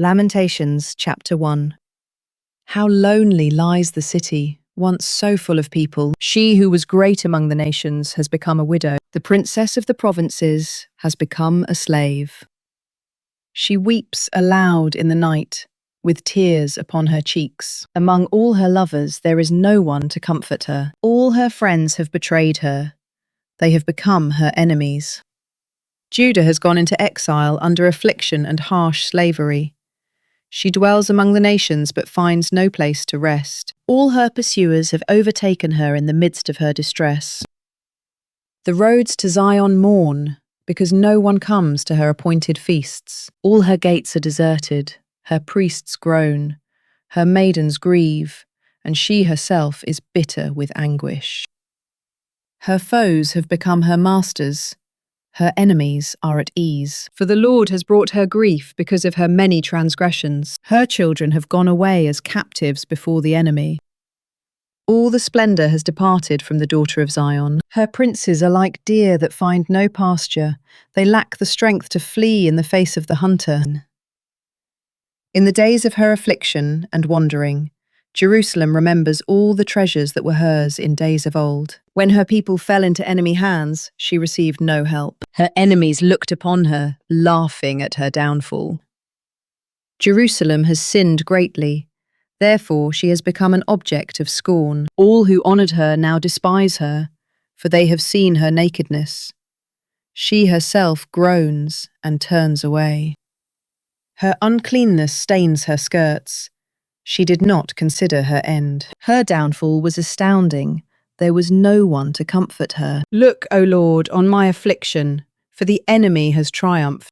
Lamentations chapter 1. How lonely lies the city, once so full of people. She who was great among the nations has become a widow. The princess of the provinces has become a slave. She weeps aloud in the night, with tears upon her cheeks. Among all her lovers there is no one to comfort her. All her friends have betrayed her. They have become her enemies. Judah has gone into exile under affliction and harsh slavery. She dwells among the nations but finds no place to rest. All her pursuers have overtaken her in the midst of her distress. The roads to Zion mourn, because no one comes to her appointed feasts. All her gates are deserted, her priests groan, her maidens grieve, and she herself is bitter with anguish. Her foes have become her masters. Her enemies are at ease, for the Lord has brought her grief because of her many transgressions. Her children have gone away as captives before the enemy. All the splendor has departed from the daughter of Zion. Her princes are like deer that find no pasture. They lack the strength to flee in the face of the hunter. In the days of her affliction and wandering, Jerusalem remembers all the treasures that were hers in days of old. When her people fell into enemy hands, she received no help. Her enemies looked upon her, laughing at her downfall. Jerusalem has sinned greatly. Therefore she has become an object of scorn. All who honored her now despise her, for they have seen her nakedness. She herself groans and turns away. Her uncleanness stains her skirts. She did not consider her end. Her downfall was astounding. There was no one to comfort her. Look, O Lord, on my affliction, for the enemy has triumphed.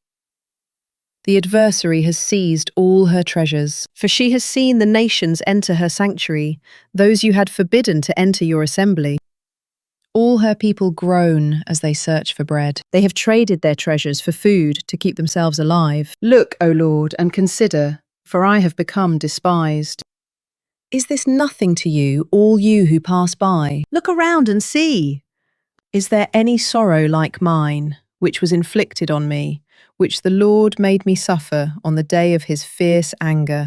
The adversary has seized all her treasures, for she has seen the nations enter her sanctuary, those you had forbidden to enter your assembly. All her people groan as they search for bread. They have traded their treasures for food to keep themselves alive. Look, O Lord, and consider, for I have become despised. Is this nothing to you, all you who pass by? Look around and see. Is there any sorrow like mine, which was inflicted on me, which the Lord made me suffer on the day of his fierce anger?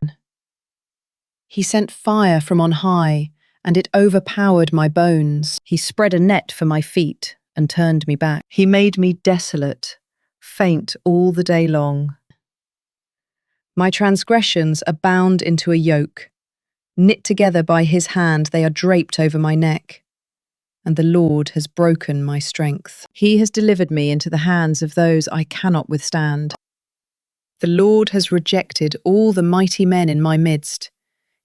He sent fire from on high, and it overpowered my bones. He spread a net for my feet and turned me back. He made me desolate, faint all the day long. My transgressions are bound into a yoke. Knit together by his hand, they are draped over my neck. And the Lord has broken my strength. He has delivered me into the hands of those I cannot withstand. The Lord has rejected all the mighty men in my midst.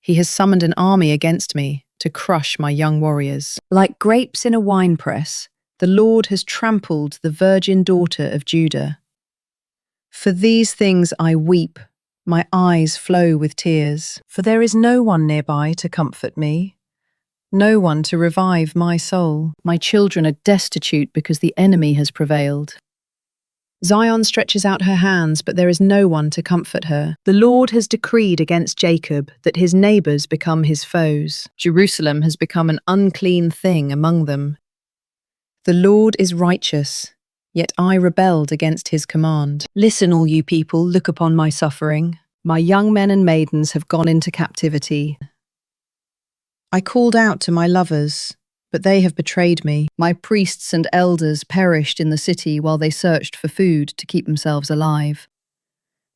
He has summoned an army against me to crush my young warriors. Like grapes in a winepress, the Lord has trampled the virgin daughter of Judah. For these things I weep. My eyes flow with tears, for there is no one nearby to comfort me, no one to revive my soul. My children are destitute because the enemy has prevailed. Zion stretches out her hands, but there is no one to comfort her. The Lord has decreed against Jacob that his neighbors become his foes. Jerusalem has become an unclean thing among them. The Lord is righteous. Yet I rebelled against his command. Listen, all you people, look upon my suffering. My young men and maidens have gone into captivity. I called out to my lovers, but they have betrayed me. My priests and elders perished in the city while they searched for food to keep themselves alive.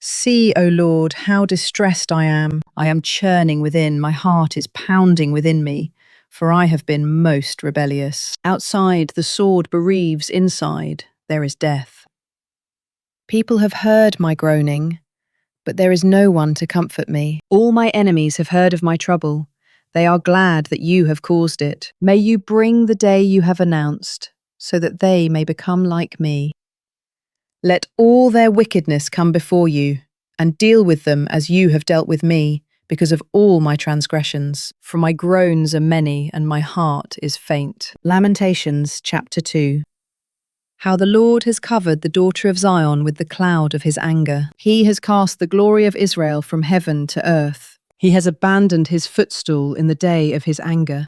See, O Lord, how distressed I am. I am churning within, my heart is pounding within me, for I have been most rebellious. Outside, the sword bereaves, inside there is death. People have heard my groaning, but there is no one to comfort me. All my enemies have heard of my trouble. They are glad that you have caused it. May you bring the day you have announced, so that they may become like me. Let all their wickedness come before you, and deal with them as you have dealt with me, because of all my transgressions. For my groans are many, and my heart is faint. Lamentations chapter 2. How the Lord has covered the daughter of Zion with the cloud of his anger. He has cast the glory of Israel from heaven to earth. He has abandoned his footstool in the day of his anger.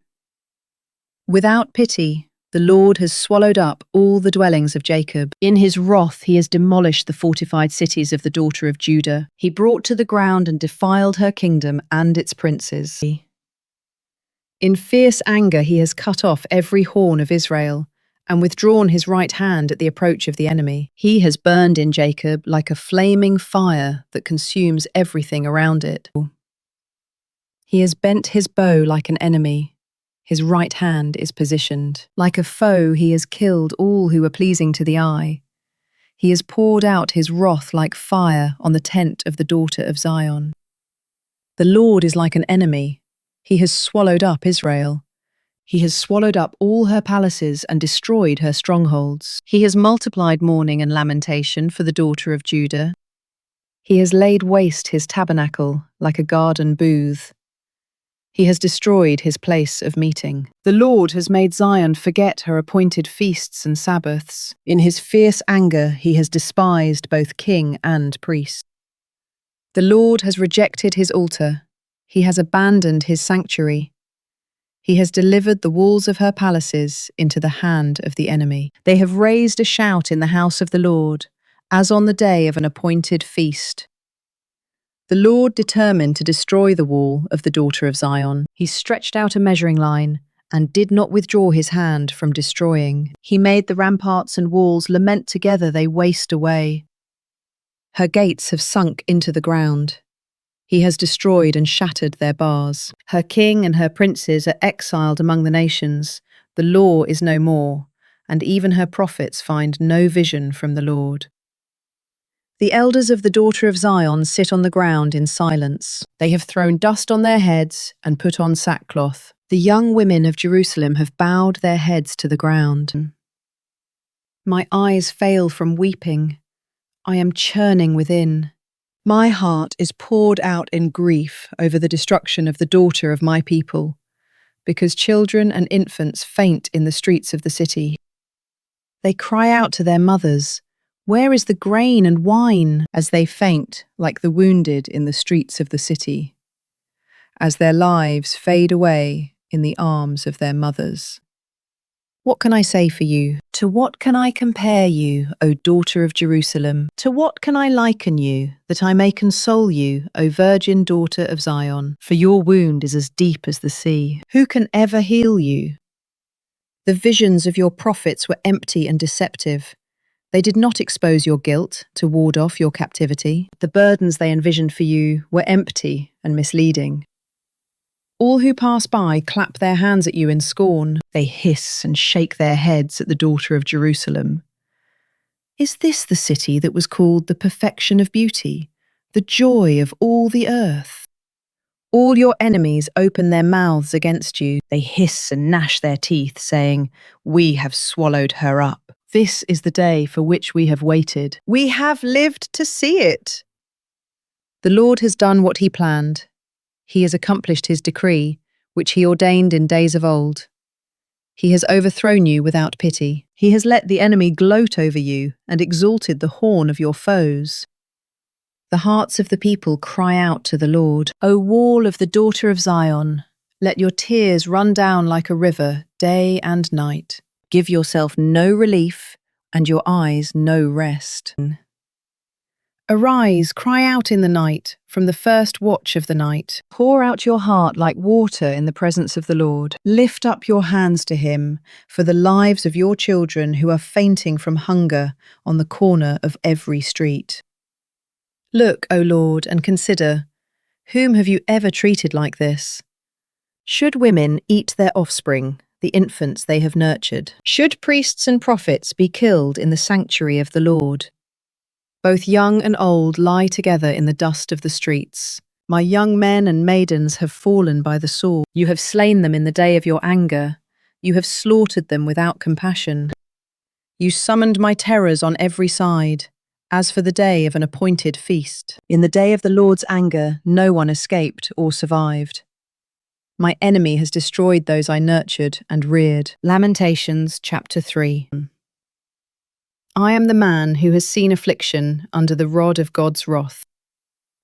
Without pity, The Lord has swallowed up all the dwellings of Jacob. In his wrath he has demolished the fortified cities of the daughter of Judah. He brought to the ground and defiled her kingdom and its princes. In fierce anger he has cut off every horn of Israel and withdrawn his right hand at the approach of the enemy. He has burned in Jacob like a flaming fire that consumes everything around it. He has bent his bow like an enemy. His right hand is positioned. Like a foe, he has killed all who are pleasing to the eye. He has poured out his wrath like fire on the tent of the daughter of Zion. The Lord is like an enemy. He has swallowed up Israel. He has swallowed up all her palaces and destroyed her strongholds. He has multiplied mourning and lamentation for the daughter of Judah. He has laid waste his tabernacle like a garden booth. He has destroyed his place of meeting. The Lord has made Zion forget her appointed feasts and Sabbaths. In his fierce anger he has despised both king and priest. The Lord has rejected his altar. He has abandoned his sanctuary. He has delivered the walls of her palaces into the hand of the enemy. They have raised a shout in the house of the Lord, as on the day of an appointed feast. The Lord determined to destroy the wall of the daughter of Zion. He stretched out a measuring line and did not withdraw his hand from destroying. He made the ramparts and walls lament together, they waste away. Her gates have sunk into the ground. He has destroyed and shattered their bars. Her king and her princes are exiled among the nations. The law is no more, and even her prophets find no vision from the Lord. The elders of the daughter of Zion sit on the ground in silence. They have thrown dust on their heads and put on sackcloth. The young women of Jerusalem have bowed their heads to the ground. My eyes fail from weeping. I am churning within. My heart is poured out in grief over the destruction of the daughter of my people, because children and infants faint in the streets of the city. They cry out to their mothers, "Where is the grain and wine?" as they faint like the wounded in the streets of the city, as their lives fade away in the arms of their mothers. What can I say for you? To what can I compare you, O daughter of Jerusalem? To what can I liken you, that I may console you, O virgin daughter of Zion? For your wound is as deep as the sea. Who can ever heal you? The visions of your prophets were empty and deceptive. They did not expose your guilt to ward off your captivity. The burdens they envisioned for you were empty and misleading. All who pass by clap their hands at you in scorn. They hiss and shake their heads at the daughter of Jerusalem. Is this the city that was called the perfection of beauty, the joy of all the earth? All your enemies open their mouths against you. They hiss and gnash their teeth, saying, "We have swallowed her up. This is the day for which we have waited. We have lived to see it." The Lord has done what he planned. He has accomplished his decree, which he ordained in days of old. He has overthrown you without pity. He has let the enemy gloat over you and exalted the horn of your foes. The hearts of the people cry out to the Lord. O wall of the daughter of Zion, let your tears run down like a river day and night. Give yourself no relief and your eyes no rest. Arise, cry out in the night, from the first watch of the night. Pour out your heart like water in the presence of the Lord. Lift up your hands to him for the lives of your children who are fainting from hunger on the corner of every street. Look, O Lord, and consider, whom have you ever treated like this? Should women eat their offspring, the infants they have nurtured? Should priests and prophets be killed in the sanctuary of the Lord? Both young and old lie together in the dust of the streets. My young men and maidens have fallen by the sword. You have slain them in the day of your anger. You have slaughtered them without compassion. You summoned my terrors on every side, as for the day of an appointed feast. In the day of the Lord's anger, no one escaped or survived. My enemy has destroyed those I nurtured and reared. Lamentations chapter 3. I am the man who has seen affliction under the rod of God's wrath.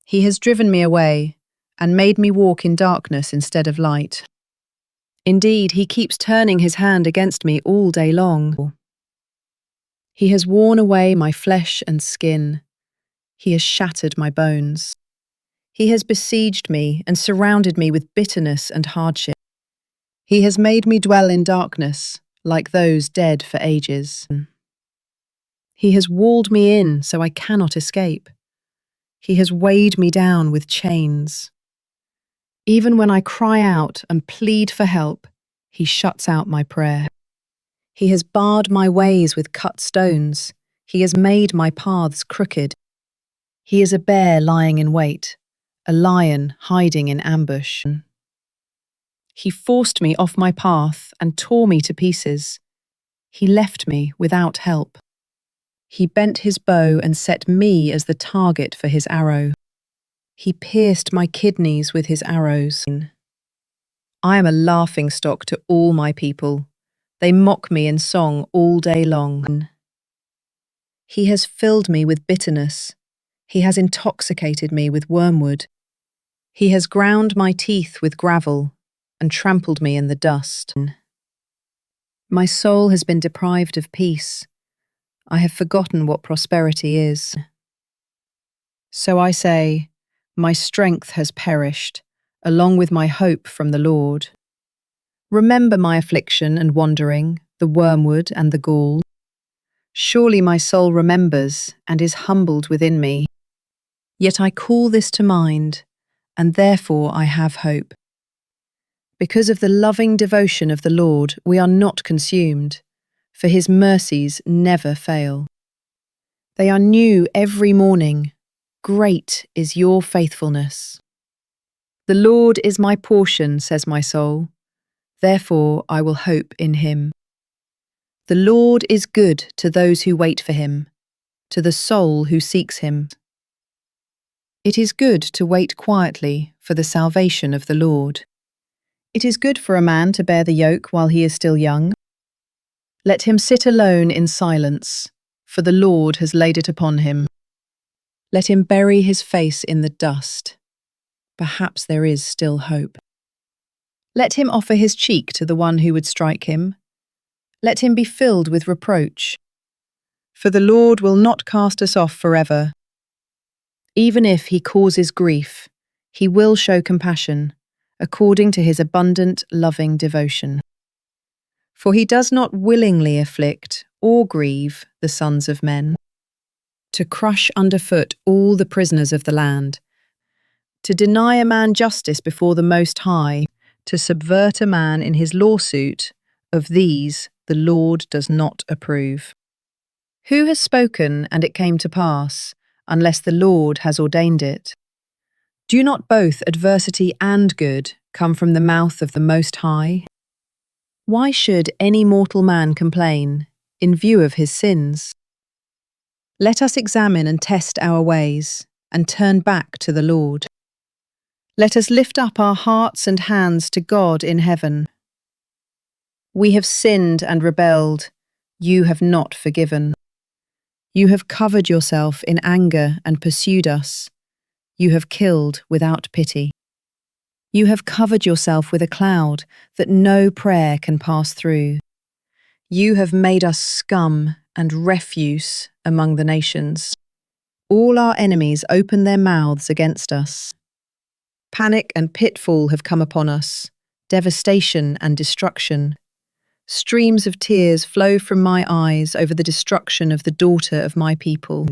He has driven me away and made me walk in darkness instead of light. Indeed, he keeps turning his hand against me all day long. He has worn away my flesh and skin. He has shattered my bones. He has besieged me and surrounded me with bitterness and hardship. He has made me dwell in darkness, like those dead for ages. He has walled me in so I cannot escape. He has weighed me down with chains. Even when I cry out and plead for help, he shuts out my prayer. He has barred my ways with cut stones. He has made my paths crooked. He is a bear lying in wait, a lion hiding in ambush. He forced me off my path and tore me to pieces. He left me without help. He bent his bow and set me as the target for his arrow. He pierced my kidneys with his arrows. I am a laughingstock to all my people. They mock me in song all day long. He has filled me with bitterness. He has intoxicated me with wormwood. He has ground my teeth with gravel and trampled me in the dust. My soul has been deprived of peace. I have forgotten what prosperity is. So I say, my strength has perished, along with my hope from the Lord. Remember my affliction and wandering, the wormwood and the gall. Surely my soul remembers and is humbled within me. Yet I call this to mind, and therefore I have hope. Because of the loving devotion of the Lord, we are not consumed, for his mercies never fail. They are new every morning. Great is your faithfulness. The Lord is my portion, says my soul. Therefore I will hope in him. The Lord is good to those who wait for him, to the soul who seeks him. It is good to wait quietly for the salvation of the Lord. It is good for a man to bear the yoke while he is still young. Let him sit alone in silence, for the Lord has laid it upon him. Let him bury his face in the dust. Perhaps there is still hope. Let him offer his cheek to the one who would strike him. Let him be filled with reproach. For the Lord will not cast us off forever. Even if he causes grief, he will show compassion, according to his abundant, loving devotion. For he does not willingly afflict or grieve the sons of men, to crush underfoot all the prisoners of the land, to deny a man justice before the Most High, to subvert a man in his lawsuit, of these the Lord does not approve. Who has spoken and it came to pass, unless the Lord has ordained it? Do not both adversity and good come from the mouth of the Most High? Why should any mortal man complain in view of his sins? Let us examine and test our ways and turn back to the Lord. Let us lift up our hearts and hands to God in heaven. We have sinned and rebelled. You have not forgiven. You have covered yourself in anger and pursued us. You have killed without pity. You have covered yourself with a cloud that no prayer can pass through. You have made us scum and refuse among the nations. All our enemies open their mouths against us. Panic and pitfall have come upon us, devastation and destruction. Streams of tears flow from my eyes over the destruction of the daughter of my people.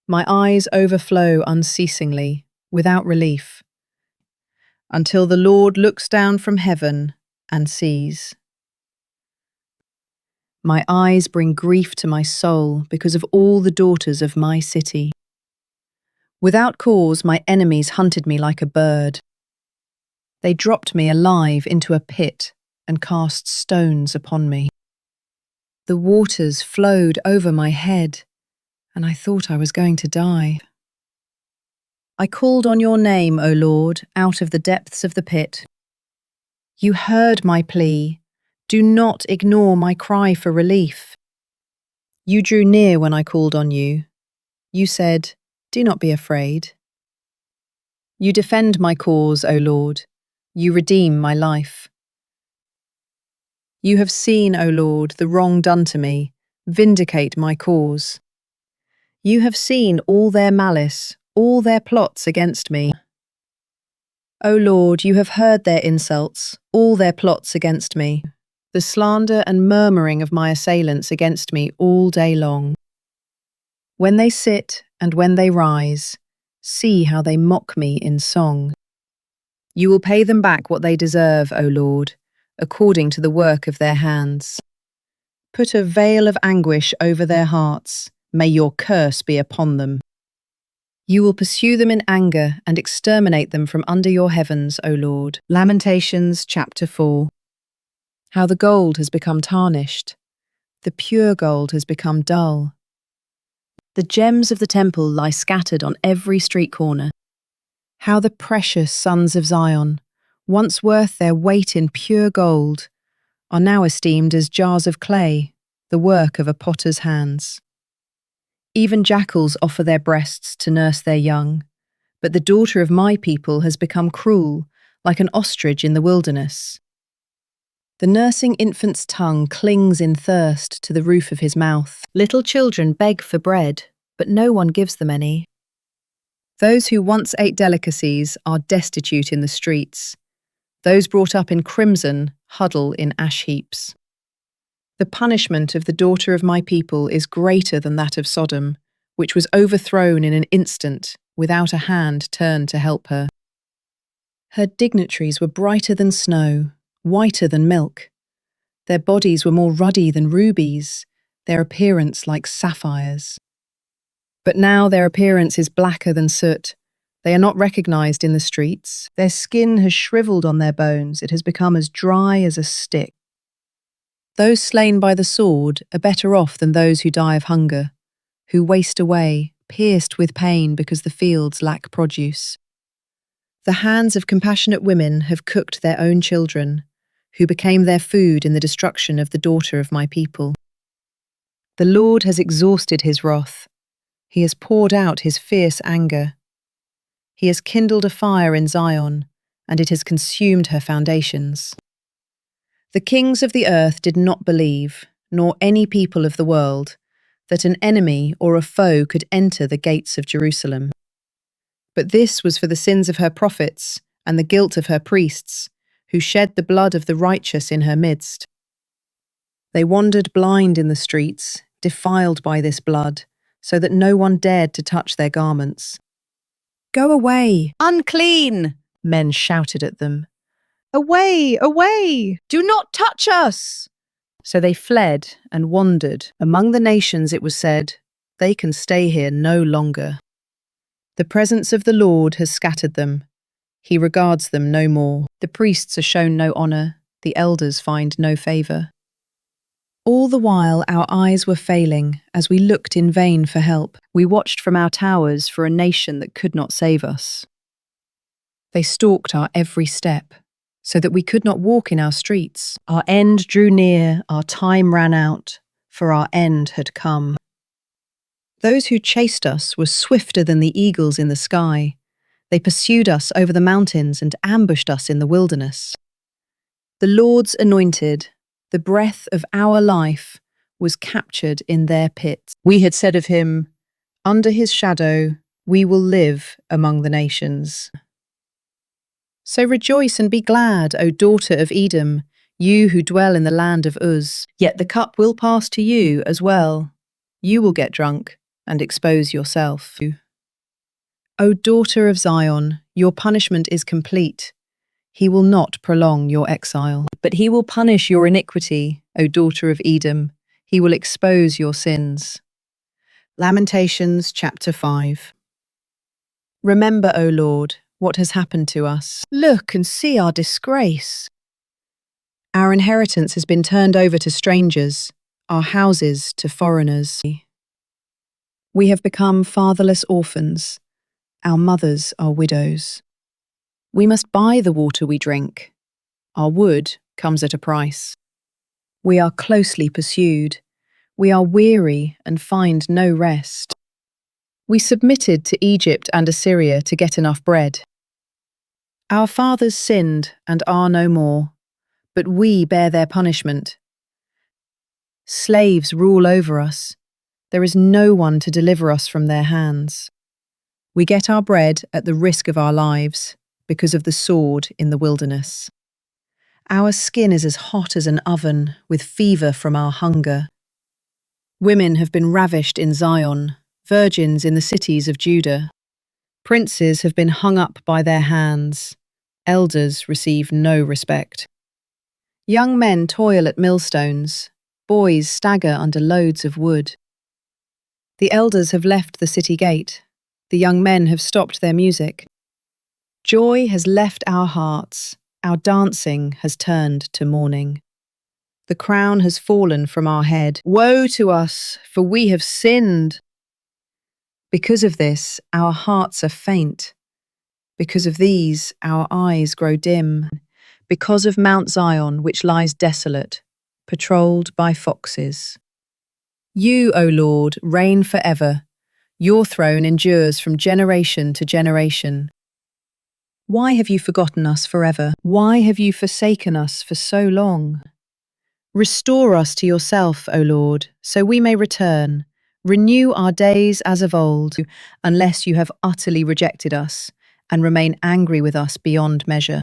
My eyes overflow unceasingly, without relief, until the Lord looks down from heaven and sees. My eyes bring grief to my soul because of all the daughters of my city. Without cause, my enemies hunted me like a bird. They dropped me alive into a pit and cast stones upon me. The waters flowed over my head, and I thought I was going to die. I called on your name, O Lord, out of the depths of the pit. You heard my plea. Do not ignore my cry for relief. You drew near when I called on you. You said, do not be afraid. You defend my cause, O Lord. You redeem my life. You have seen, O Lord, the wrong done to me. Vindicate my cause. You have seen all their malice, all their plots against me. O Lord, you have heard their insults, all their plots against me, the slander and murmuring of my assailants against me all day long. When they sit and when they rise, see how they mock me in song. You will pay them back what they deserve, O Lord, according to the work of their hands. Put a veil of anguish over their hearts. May your curse be upon them. You will pursue them in anger and exterminate them from under your heavens, O Lord. Lamentations chapter 4. How the gold has become tarnished. The pure gold has become dull. The gems of the temple lie scattered on every street corner. How the precious sons of Zion, once worth their weight in pure gold, are now esteemed as jars of clay, the work of a potter's hands. Even jackals offer their breasts to nurse their young, but the daughter of my people has become cruel, like an ostrich in the wilderness. The nursing infant's tongue clings in thirst to the roof of his mouth. Little children beg for bread, but no one gives them any. Those who once ate delicacies are destitute in the streets. Those brought up in crimson huddle in ash heaps. The punishment of the daughter of my people is greater than that of Sodom, which was overthrown in an instant, without a hand turned to help her. Her dignitaries were brighter than snow, whiter than milk. Their bodies were more ruddy than rubies, their appearance like sapphires. But now their appearance is blacker than soot. They are not recognized in the streets. Their skin has shriveled on their bones. It has become as dry as a stick. Those slain by the sword are better off than those who die of hunger, who waste away, pierced with pain because the fields lack produce. The hands of compassionate women have cooked their own children, who became their food in the destruction of the daughter of my people. The Lord has exhausted his wrath. He has poured out his fierce anger. He has kindled a fire in Zion, and it has consumed her foundations. The kings of the earth did not believe, nor any people of the world, that an enemy or a foe could enter the gates of Jerusalem. But this was for the sins of her prophets and the guilt of her priests, who shed the blood of the righteous in her midst. They wandered blind in the streets, defiled by this blood, so that no one dared to touch their garments. "Go away, unclean!" men shouted at them. "Away, away! Do not touch us!" So they fled and wandered. Among the nations it was said, "They can stay here no longer." The presence of the Lord has scattered them. He regards them no more. The priests are shown no honor. The elders find no favor. All the while our eyes were failing as we looked in vain for help. We watched from our towers for a nation that could not save us. They stalked our every step, so that we could not walk in our streets. Our end drew near, our time ran out, for our end had come. Those who chased us were swifter than the eagles in the sky. They pursued us over the mountains and ambushed us in the wilderness. The Lord's anointed, the breath of our life, was captured in their pits. We had said of him, "Under his shadow we will live among the nations." So rejoice and be glad, O daughter of Edom, you who dwell in the land of Uz. Yet the cup will pass to you as well. You will get drunk and expose yourself. O daughter of Zion, your punishment is complete. He will not prolong your exile, but he will punish your iniquity, O daughter of Edom. He will expose your sins. Lamentations chapter 5. Remember, O Lord, what has happened to us. Look and see our disgrace. Our inheritance has been turned over to strangers, our houses to foreigners. We have become fatherless orphans. Our mothers are widows. We must buy the water we drink. Our wood comes at a price. We are closely pursued. We are weary and find no rest. We submitted to Egypt and Assyria to get enough bread. Our fathers sinned and are no more, but we bear their punishment. Slaves rule over us. There is no one to deliver us from their hands. We get our bread at the risk of our lives because of the sword in the wilderness. Our skin is as hot as an oven, with fever from our hunger. Women have been ravished in Zion, virgins in the cities of Judah. Princes have been hung up by their hands. Elders receive no respect. Young men toil at millstones. Boys stagger under loads of wood. The elders have left the city gate. The young men have stopped their music. Joy has left our hearts. Our dancing has turned to mourning. The crown has fallen from our head. Woe to us, for we have sinned. Because of this, our hearts are faint. Because of these, our eyes grow dim. Because of Mount Zion, which lies desolate, patrolled by foxes. You, O Lord, reign forever. Your throne endures from generation to generation. Why have you forgotten us forever? Why have you forsaken us for so long? Restore us to yourself, O Lord, so we may return. Renew our days as of old, unless you have utterly rejected us and remain angry with us beyond measure.